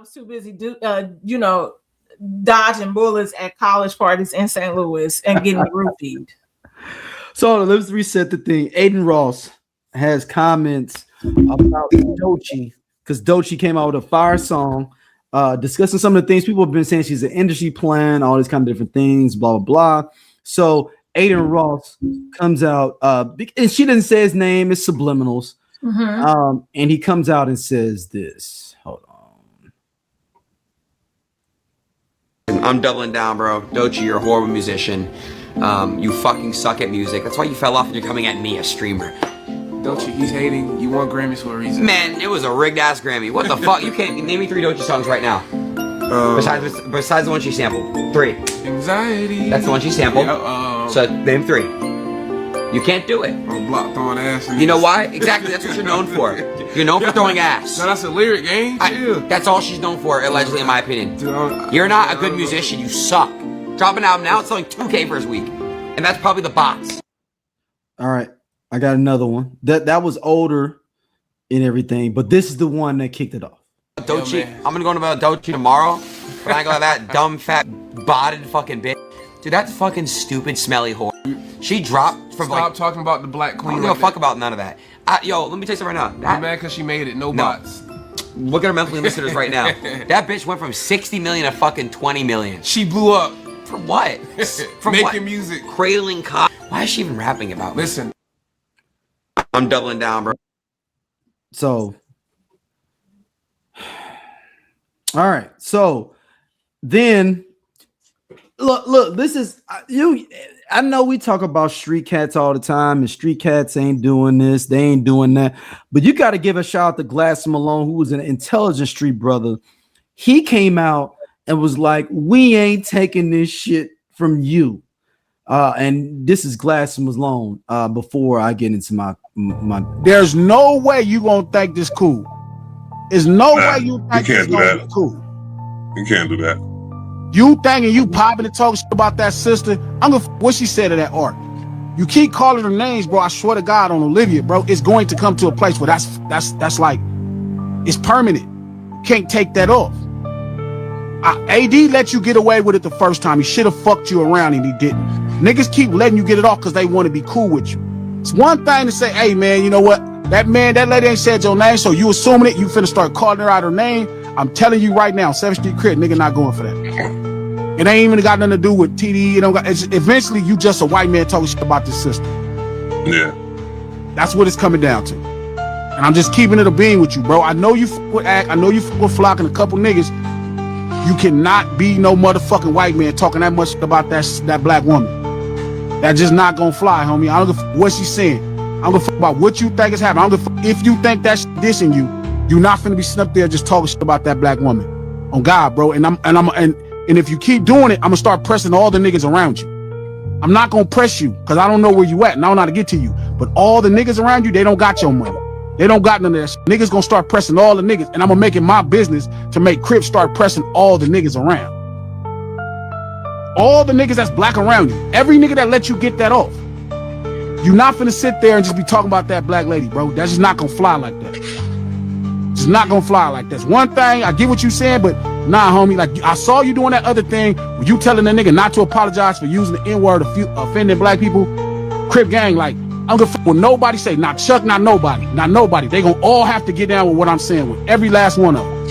was too busy dodging bullets at college parties in St. Louis and getting roofied. So let's reset the thing. Adin Ross has comments about Doechii because Doechii came out with a fire song discussing some of the things people have been saying. She's an industry plan, all these kind of different things, blah, blah, blah. So Adin Ross comes out, and she didn't say his name, it's subliminals. Mm-hmm. And he comes out and says this. Hold on. I'm doubling down, bro. Doechii, you're a horrible musician. You fucking suck at music. That's why you fell off and you're coming at me, a streamer. Doechii, he's hating. You won Grammys for a reason. Man, it was a rigged ass Grammy. What the fuck? You can't name me 3 Doechii songs right now. Besides the one she sampled. 3. Anxiety. That's the one she sampled. So name 3. You can't do it. I'm block throwing ass. You know why? Exactly. That's what you're known for. You're known for throwing ass. No, that's a lyric, gang. That's all she's known for, allegedly, in my opinion. Dude, you're not a good musician. You suck. Drop an album now. It's selling 2K first week, and that's probably the bots. All right, I got another one. That was older and everything, but this is the one that kicked it off. Doechii. I'm gonna go about Doechii tomorrow, but I ain't gonna that dumb fat botted fucking bitch. Dude, that's fucking stupid smelly whore. She dropped from Stop talking about the black queen. I don't give a fuck about none of that. Yo, let me tell you something right now. You're mad because she made it. No bots. Look at her monthly listeners right now. That bitch went from 60 million to fucking 20 million. She blew up. For what? From making music. Cradling cock. Why is she even rapping about Listen. I'm doubling down, bro. So. All right. So then look, this is you. I know we talk about street cats all the time, and street cats ain't doing this, they ain't doing that. But you got to give a shout out to Glass Malone, who was an intelligent street brother. He came out and was like, "We ain't taking this shit from you." And this is Glass Malone. Before I get into my, there's no way you gonna think this cool. There's no way you think this gonna be cool. You can't do that. You thinking you popping and talking shit about that sister? I'm gonna what she said to that art. You keep calling her names, bro. I swear to God on Olivia, bro. It's going to come to a place where that's like it's permanent. You can't take that off. AD let you get away with it the first time. He should have fucked you around and he didn't. Niggas keep letting you get it off because they want to be cool with you. It's one thing to say, hey man, you know what? That lady ain't said your name, so you assuming it, you finna start calling her out her name. I'm telling you right now, 7th Street Crit, nigga not going for that. It ain't even got nothing to do with TD. Eventually, you just a white man talking shit about this sister. Yeah. That's what it's coming down to. And I'm just keeping it a bean with you, bro. I know you with Act. I know you with Flock and a couple niggas. You cannot be no motherfucking white man talking that much about that black woman. That's just not gonna fly, homie. I don't give a fuck what she's saying. I don't give a fuck about what you think is happening. I don't give a fuck if you think that's dissing you. You're not finna be sitting up there just talking shit about that black woman. On God, bro. And if you keep doing it, I'm gonna start pressing all the niggas around you. I'm not gonna press you because I don't know where you at and I don't know how to get to you. But all the niggas around you, they don't got your money. They don't got none of that shit. Niggas gonna start pressing all the niggas, and I'm gonna make it my business to make Crips start pressing all the niggas around. All the niggas that's black around you. Every nigga that let you get that off. You're not finna sit there and just be talking about that black lady, bro. That's just not gonna fly like that. It's not gonna fly like that. One thing, I get what you saying, but nah, homie. Like I saw you doing that other thing where you telling that nigga not to apologize for using the N-word offending black people. Crip gang, like I'm gonna fuck with nobody say, not Chuck, not nobody. They gonna all have to get down with what I'm saying with every last one of them.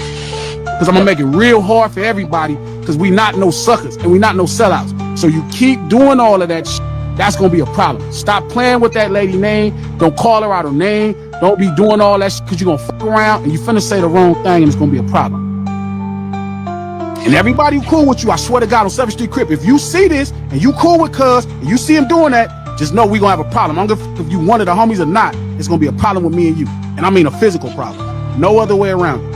Cause I'm gonna make it real hard for everybody, cause we not no suckers and we not no sellouts. So you keep doing all of that shit, that's gonna be a problem. Stop playing with that lady name. Don't call her out her name. Don't be doing all that shit, cause you're gonna fuck around and you finna say the wrong thing and it's gonna be a problem. And everybody who cool with you, I swear to God on 7th Street Crip, if you see this and you cool with cuz and you see him doing that, just know we gonna have a problem. I don't give a fuck if you one of the homies or not, it's gonna be a problem with me and you. And I mean a physical problem. No other way around it.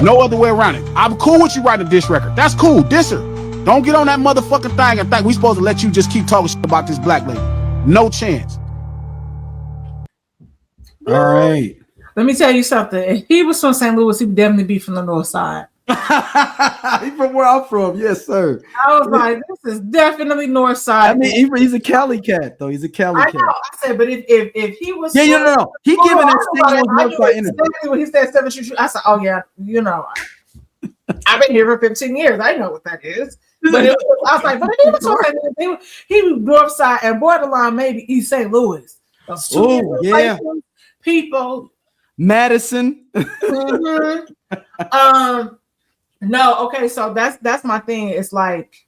No other way around it. I'm cool with you writing a diss record. That's cool. Diss her. Don't get on that motherfucking thing and think we supposed to let you just keep talking shit about this black lady. No chance. All right. Let me tell you something. If he was from St. Louis, he would definitely be from the north side. He's from where I'm from. Yes, sir. I was like, this is definitely North Side. I mean, he's a Cali cat, though. He's a Cali cat. I know. I said, but if he was, Yeah, no. He giving that same North Side energy. Exactly when he said 7th Street. I said, oh yeah, you know, I've been here for 15 years. I know what that is. But I was like, but he was talking. He was North Side and borderline, maybe East St. Louis. Oh yeah, people. Madison. No, okay, so that's my thing. It's like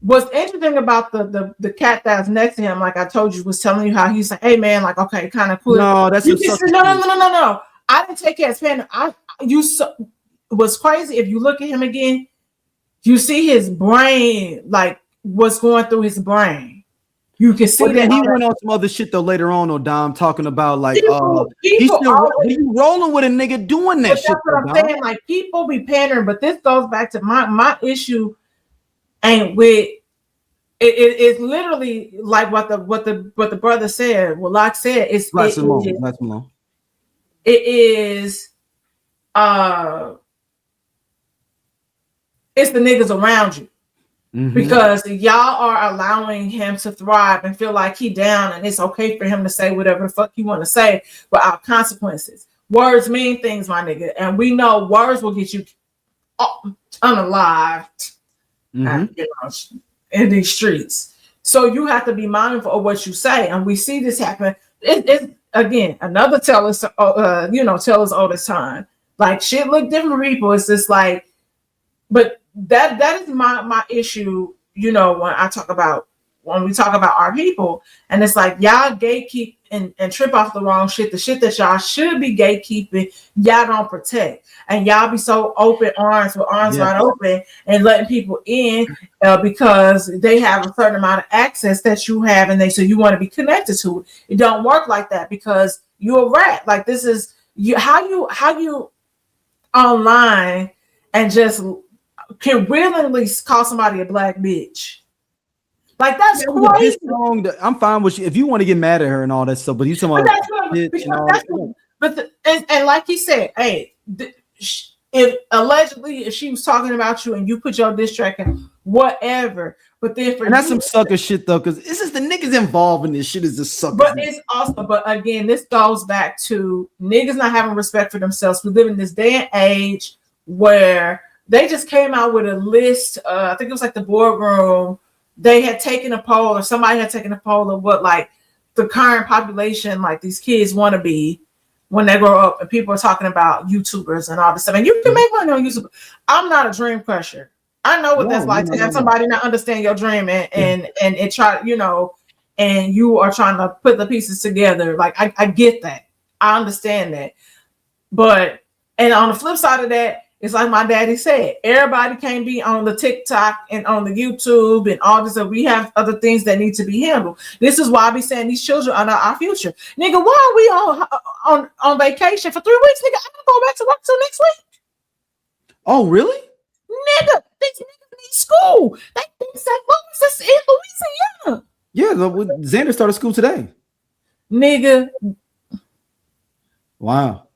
what's interesting about the cat that's next to him, like I told you, was telling you how he's like, hey man, like okay, kind of cool. No, that's no. I didn't take it as pen. What's crazy if you look at him again, you see his brain, like what's going through his brain. You can see that he went on some other shit though later on, Dom, talking about like he's still rolling with a nigga doing that shit. That's what I'm saying. Like people be pandering, but this goes back to my issue ain't with it's literally like what the brother said, what Locke said. It's Glass Malone. It is it's the niggas around you. Mm-hmm. Because y'all are allowing him to thrive and feel like he down and it's okay for him to say whatever the fuck he want to say without consequences. Words mean things, my nigga. And we know words will get you unalived in these streets. So you have to be mindful of what you say. And we see this happen. It's again, another tell us all this time. Like shit look different for people. It's just like, but that is my issue, you know, when we talk about our people, and it's like y'all gatekeep and trip off the wrong shit, the shit that y'all should be gatekeeping, y'all don't protect, and y'all be so open arms wide open and letting people in because they have a certain amount of access that you have, and so you want to be connected to it. It don't work like that because you're a rat. Like this is how you online and just can willingly call somebody a black bitch. Like that's crazy. I'm fine with you if you want to get mad at her and all that stuff, but you talking about bitch and all that. And like he said, hey, if she was talking about you and you put your diss track in, whatever. But then that's some sucker shit though, because it's just the niggas involved in this shit is just sucker. But it's also, but again, this goes back to niggas not having respect for themselves. We live in this day and age where they just came out with a list. I think it was like the boardroom. They had taken a poll, or somebody had taken a poll of what like the current population, like these kids want to be when they grow up. And people are talking about YouTubers and all this stuff. And you can make money on YouTube. I'm not a dream crusher. I know what that's like to have somebody not understand your dream and it try, you know, and you are trying to put the pieces together. Like I get that. I understand that. But and on the flip side of that, it's like my daddy said, everybody can't be on the TikTok and on the YouTube and all this. We have other things that need to be handled. This is why I be saying these children are not our future. Nigga, why are we on vacation for 3 weeks? Nigga, I'm gonna go back to work till next week. Oh, really? Nigga, these niggas need school. They think St. Louis is in Louisiana. Yeah, Xander started school today. Nigga. Wow.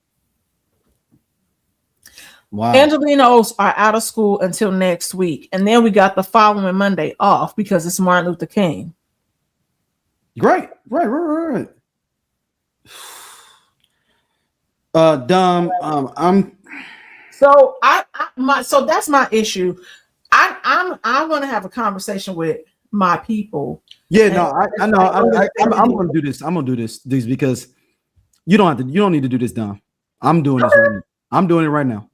Angelinos are out of school until next week. And then we got the following Monday off because it's Martin Luther King. Right. I'm so so that's my issue. I want to have a conversation with my people. Yeah, I know. I'm gonna do this. I'm gonna do this because you don't need to do this, Dom. I'm doing this right now. I'm doing it right now.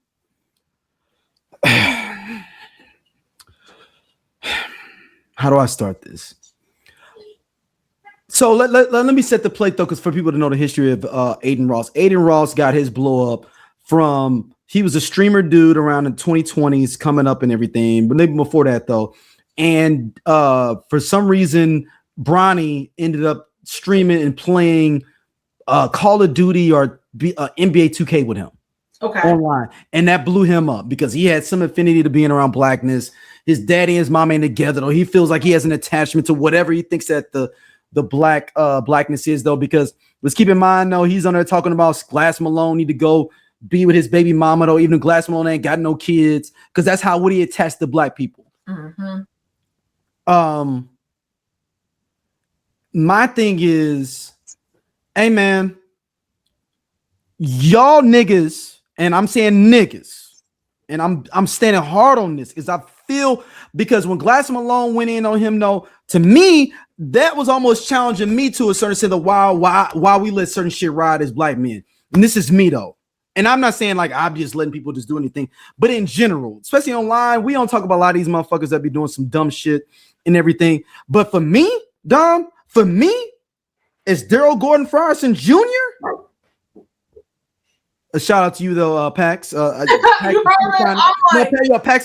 How do I start this? So let me set the plate though, because for people to know the history of Adin Ross. Adin Ross got his blow up from he was a streamer dude around the 2020s coming up and everything, but maybe before that though. And for some reason, Bronny ended up streaming and playing Call of Duty or NBA 2K with him. Okay. Online, and that blew him up because he had some affinity to being around blackness. His daddy and his mom ain't together though. He feels like he has an attachment to whatever he thinks that the blackness is though. Because let's keep in mind though, he's on there talking about Glass Malone need to go be with his baby mama though, even Glass Malone ain't got no kids, because that's how Woody attached to black people. My thing is, hey man, y'all niggas, and I'm saying niggas, and I'm standing hard on this because I feel, because when Glass Malone went in on him, though, to me, that was almost challenging me to a certain extent of why we let certain shit ride as black men. And this is me though. And I'm not saying like I'm just letting people just do anything, but in general, especially online, we don't talk about a lot of these motherfuckers that be doing some dumb shit and everything. But for me, Dom, for me, is Daryl Gordon Frierson Jr. A shout out to you though, Pax. Pax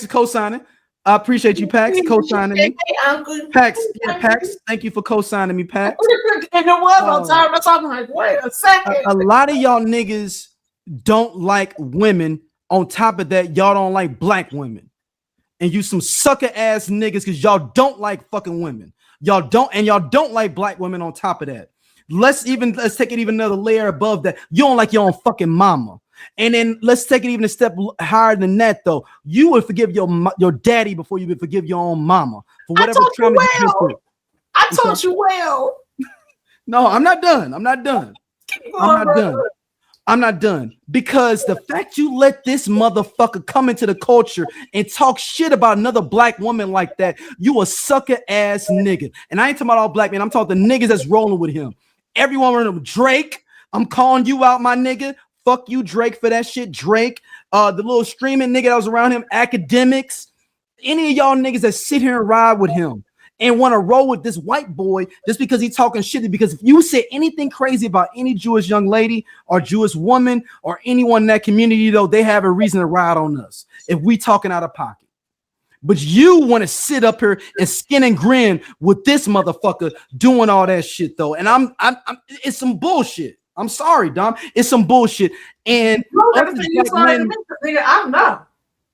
is co-signing. I appreciate you, Pax, co-signing me. Pax, Pax, thank you for co-signing me, Pax. And it was on time. I'm like, wait a second. A lot of y'all niggas don't like women. On top of that, y'all don't like black women. And you some sucker ass niggas because y'all don't like fucking women. Y'all don't like black women on top of that. Let's take it even another layer above that. You don't like your own fucking mama. And then let's take it even a step higher than that, though. You would forgive your daddy before you would forgive your own mama for whatever trauma you went through. I told you well. No, I'm not done. I'm not done. Because the fact you let this motherfucker come into the culture and talk shit about another black woman like that, you a sucker ass nigga. And I ain't talking about all black men. I'm talking the niggas that's rolling with him. Everyone running with Drake. I'm calling you out, my nigga. Fuck you, Drake, for that shit. Drake, the little streaming nigga that was around him, Akademics, any of y'all niggas that sit here and ride with him and want to roll with this white boy just because he's talking shit. Because if you say anything crazy about any Jewish young lady or Jewish woman or anyone in that community, though, they have a reason to ride on us if we talking out of pocket. But you want to sit up here and skin and grin with this motherfucker doing all that shit, though. And I'm it's some bullshit. I'm sorry, Dom. It's some bullshit. And I don't know.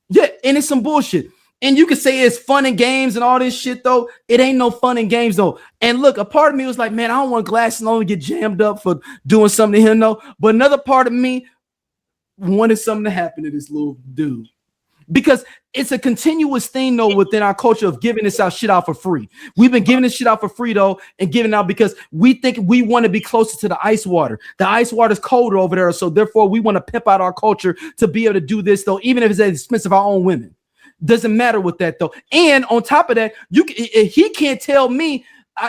Yeah, and it's some bullshit. And you can say it's fun and games and all this shit, though. It ain't no fun and games, though. And look, a part of me was like, man, I don't want Glass Malone to get jammed up for doing something to him, though. But another part of me wanted something to happen to this little dude. Because it's a continuous thing, though, within our culture of giving this out shit out for free. We've been giving this shit out for free, though, and giving out because we think we want to be closer to the ice water. The ice water is colder over there, so therefore we want to pimp out our culture to be able to do this, though, even if it's at the expense of our own women. Doesn't matter with that, though. And on top of that, he can't tell me.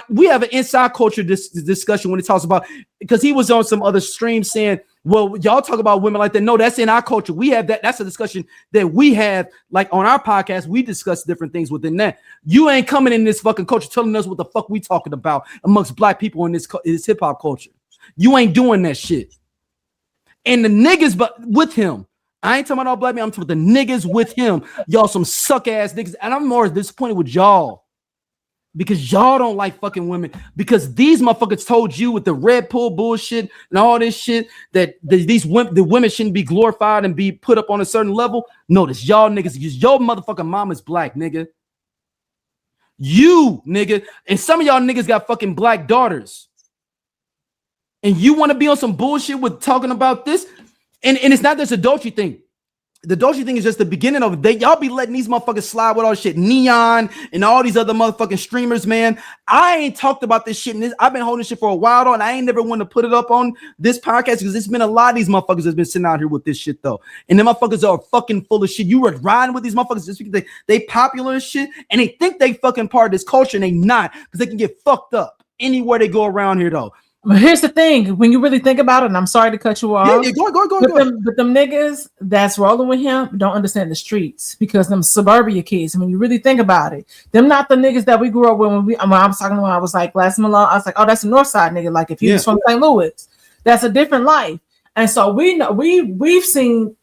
We have an inside culture discussion when he talks about, because he was on some other stream saying, well, y'all talk about women like that. No, that's in our culture. We have that. That's a discussion that we have, like on our podcast. We discuss different things within that. You ain't coming in this fucking culture telling us what the fuck we talking about amongst black people in this hip hop culture. You ain't doing that shit. And the niggas, but with him, I ain't talking about all black men. I'm talking about the niggas with him. Y'all some suck ass niggas. And I'm more disappointed with y'all. Because y'all don't like fucking women. Because these motherfuckers told you with the Red Pill bullshit and all this shit that the women shouldn't be glorified and be put up on a certain level. Notice y'all niggas, because your motherfucking mom is black, nigga. You, nigga. And some of y'all niggas got fucking black daughters. And you want to be on some bullshit with talking about this? And it's not just a Doechii thing. The Doechii thing is just the beginning of it. Y'all be letting these motherfuckers slide with all shit. Neon and all these other motherfucking streamers, man. I ain't talked about this shit. I've been holding shit for a while, though, and I ain't never want to put it up on this podcast because it's been a lot of these motherfuckers that's been sitting out here with this shit, though. And them motherfuckers are fucking full of shit. You were riding with these motherfuckers just because they popular and shit, and they think they fucking part of this culture, and they not, because they can get fucked up anywhere they go around here, though. But here's the thing, when you really think about it, and I'm sorry to cut you off. Yeah, go. But them niggas that's rolling with him don't understand the streets, because them suburbia kids, when you really think about it, them not the niggas that we grew up with when I was talking when I was like Glass Malone. I was like, oh, that's a North Side nigga. Like if he was from St. Louis, that's a different life. And so we know we've seen.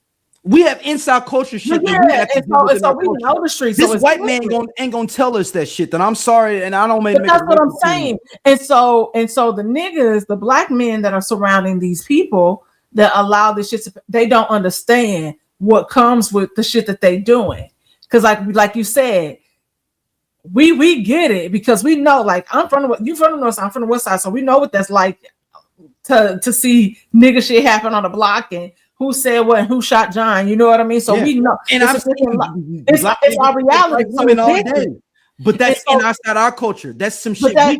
We have inside culture shit. Yeah, so we know the streets. This white man ain't gonna tell us that shit. Then I'm sorry, and I don't make. That's what I'm saying. And so the niggas, the black men that are surrounding these people that allow this shit, they don't understand what comes with the shit that they doing. Because like you said, we get it because we know. Like you from the North Side, I'm from the West Side, so we know what that's like to see nigga shit happen on the block and who said what and who shot John. You know what I mean? So we know. And It's our reality. So women all day. But that's outside our culture. That's some shit. But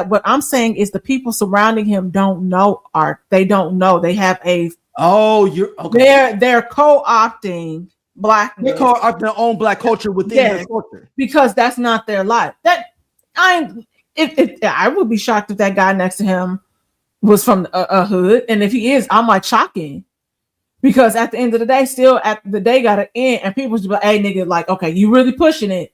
what I'm saying is the people surrounding him don't know art. They don't know. They have a you're okay. They're co-opting blackness. They co-opt their own black culture within their culture because that's not their life. I would be shocked if that guy next to him was from a hood, and if he is, I'm like shocking. Because at the end of the day, still at the day got to end, and people just be like, "Hey, nigga, like, okay, you really pushing it,"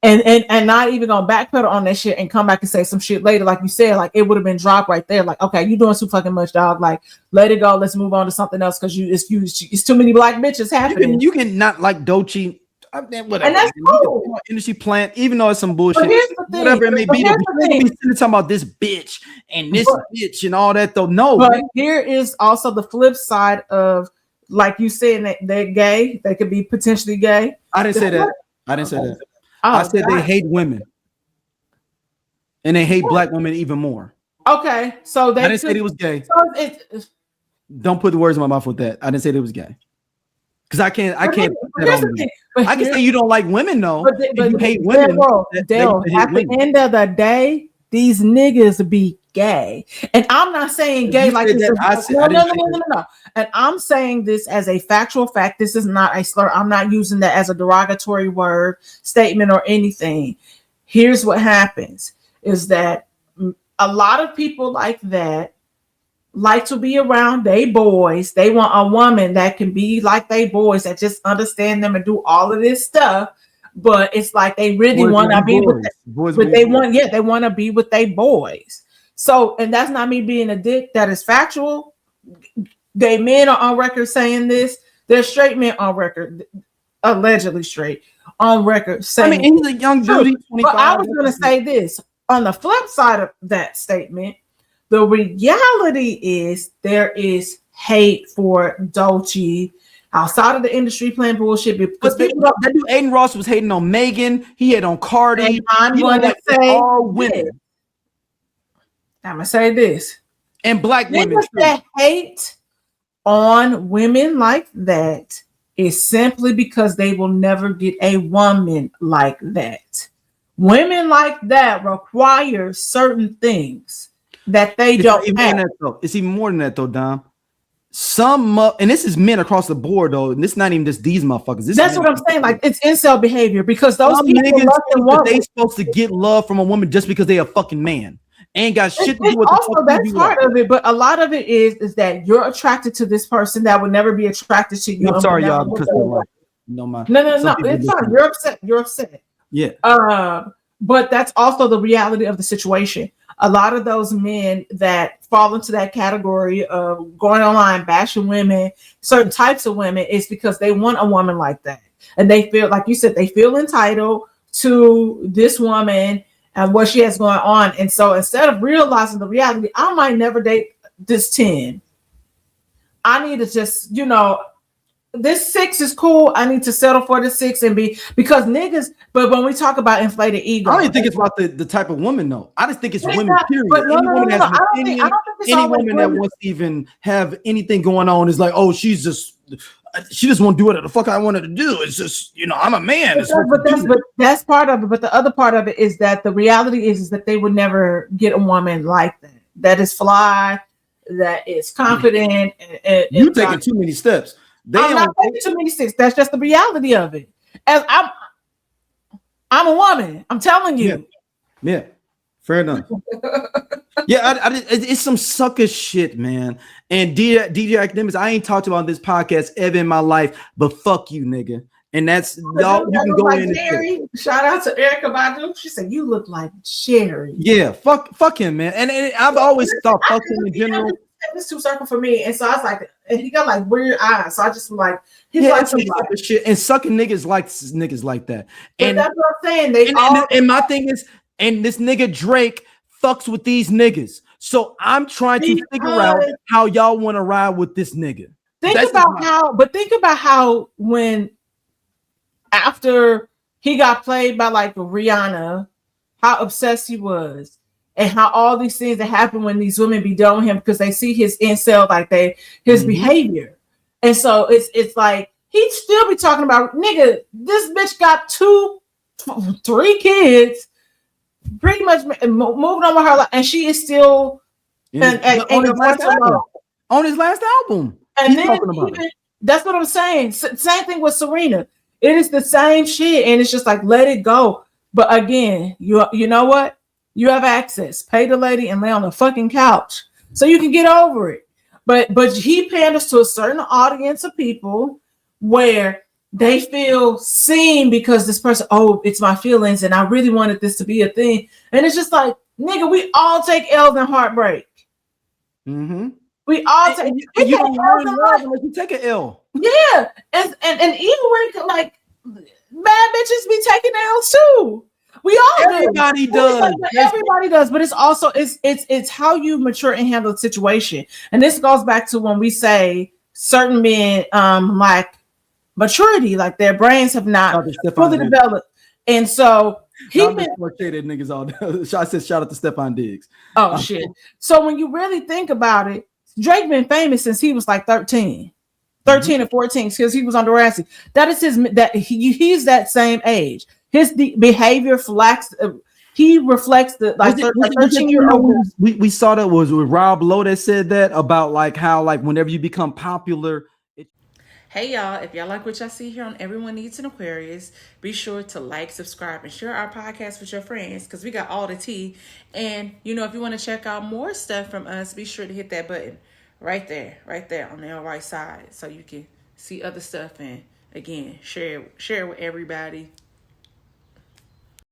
and not even gonna backpedal on that shit and come back and say some shit later, like you said, like it would have been dropped right there. Like, okay, you doing too fucking much, dog. Like, let it go. Let's move on to something else because it's too many black bitches happening. You can not like Doechii. Whatever. And that's cool. Industry plant, even though it's some bullshit, whatever it may be. Be talking about this bitch and this bitch and all that though. No, but here is also the flip side of, like you said, that they're gay. They could be potentially gay. I didn't say that. I said they hate women, and they hate black women even more. Okay, so I didn't say he was gay. So don't put the words in my mouth with that. I didn't say they was gay. Because I can't. I can say you don't like women, though. But you hate women. At the end of the day, these niggas be gay, and I'm not saying gay like this. No. And I'm saying this as a factual fact. This is not a slur. I'm not using that as a derogatory word, statement, or anything. Here's what happens: is that a lot of people like that like to be around they boys. They want a woman that can be like they boys, that just understand them and do all of this stuff. But it's like they really want to be with them. But they want to be with they boys. So, and that's not me being a dick. That is factual. Gay men are on record saying this. There's straight men on record, allegedly straight, on record saying. I mean, he's a young dude. But I was going to say this on the flip side of that statement. The reality is there is hate for Doechii outside of the industry playing bullshit. Because that dude Adin Ross was hating on Megan. He had on Cardi. I'm going to say all women. I'm going to say this. And black women. That hate on women like that is simply because they will never get a woman like that. Women like that require certain things that they don't have. It's even more than that though, Dom. And this is men across the board though, and this is not even just these motherfuckers. That's what I'm saying. Like, it's incel behavior because those people niggas they supposed to get love from a woman just because they a fucking man. Ain't got shit to do with also that's part of it, but a lot of it is that you're attracted to this person that would never be attracted to you. I'm sorry, y'all, because no, it's fine. You're upset. Yeah. But that's also the reality of the situation. A lot of those men that fall into that category of going online, bashing women, certain types of women, is because they want a woman like that. And they feel, like you said, they feel entitled to this woman and what she has going on. And so instead of realizing the reality, I might never date this 10. I need to just, this 6 is cool. I need to settle for the 6 and be, because niggas, but when we talk about inflated ego, I don't even think it's about the type of woman though. I just think it's women, period. But any woman that wants to even have anything going on is like, oh, she just won't do what the fuck I wanted to do. It's just, I'm a man. But that's part of it. But the other part of it is that the reality is that they would never get a woman like that. That is fly, that is confident. You're taking too many steps. I'm not taking too many steps. That's just the reality of it. As I'm a woman. I'm telling you. Yeah. Fair enough. It's some sucker shit, man. And DJ Akademics, I ain't talked about this podcast ever in my life, but fuck you, nigga. And that's y'all. You can go in. Jerry. Shout out to Erica Badu. She said you look like Jerry. Yeah, fuck him, man. And I've always thought fuck him in general. This too circle for me, and so I was like, and he got like weird eyes, so I just was like, he's like some shit. And sucking niggas like that. And that's what I'm saying. And my thing is, and this nigga Drake fucks with these niggas. So I'm trying to figure out how y'all want to ride with this nigga. Think about how when after he got played by like Rihanna, how obsessed he was. and how all these things that happen when these women be done with him because they see his incel his behavior. And so it's like he'd still be talking about, nigga, this bitch got 3 kids, pretty much moving on with her life, and she is still on his last album. And then even, that's what I'm saying. Same thing with Serena. It is the same shit, and it's just like, let it go. But again, you know what? You have access. Pay the lady and lay on the fucking couch so you can get over it. But he panders to a certain audience of people where they feel seen because this person, oh, it's my feelings, and I really wanted this to be a thing. And it's just like, nigga, we all take L's and heartbreak. Mm-hmm. We all take. You don't learn love unless you take an L. Yeah, and even when like bad bitches be taking L's too. We all everybody does. Everybody does, but it's also it's how you mature and handle the situation. And this goes back to when we say certain men like maturity, like their brains have not fully developed, and so niggas all day. I said shout out to Stephon Diggs. Oh shit! So when you really think about it, Drake been famous since he was like 13 or 14 because he was on Doechii. That is he's that same age. His behavior he reflects the like 13-year-old. We saw that was with Rob Lowe that said that about like how like whenever you become popular. Hey y'all, if y'all like what y'all see here on Everyone Needs an Aquarius, be sure to like, subscribe, and share our podcast with your friends because we got all the tea. And if you want to check out more stuff from us, be sure to hit that button right there on the right side so you can see other stuff and again share it with everybody.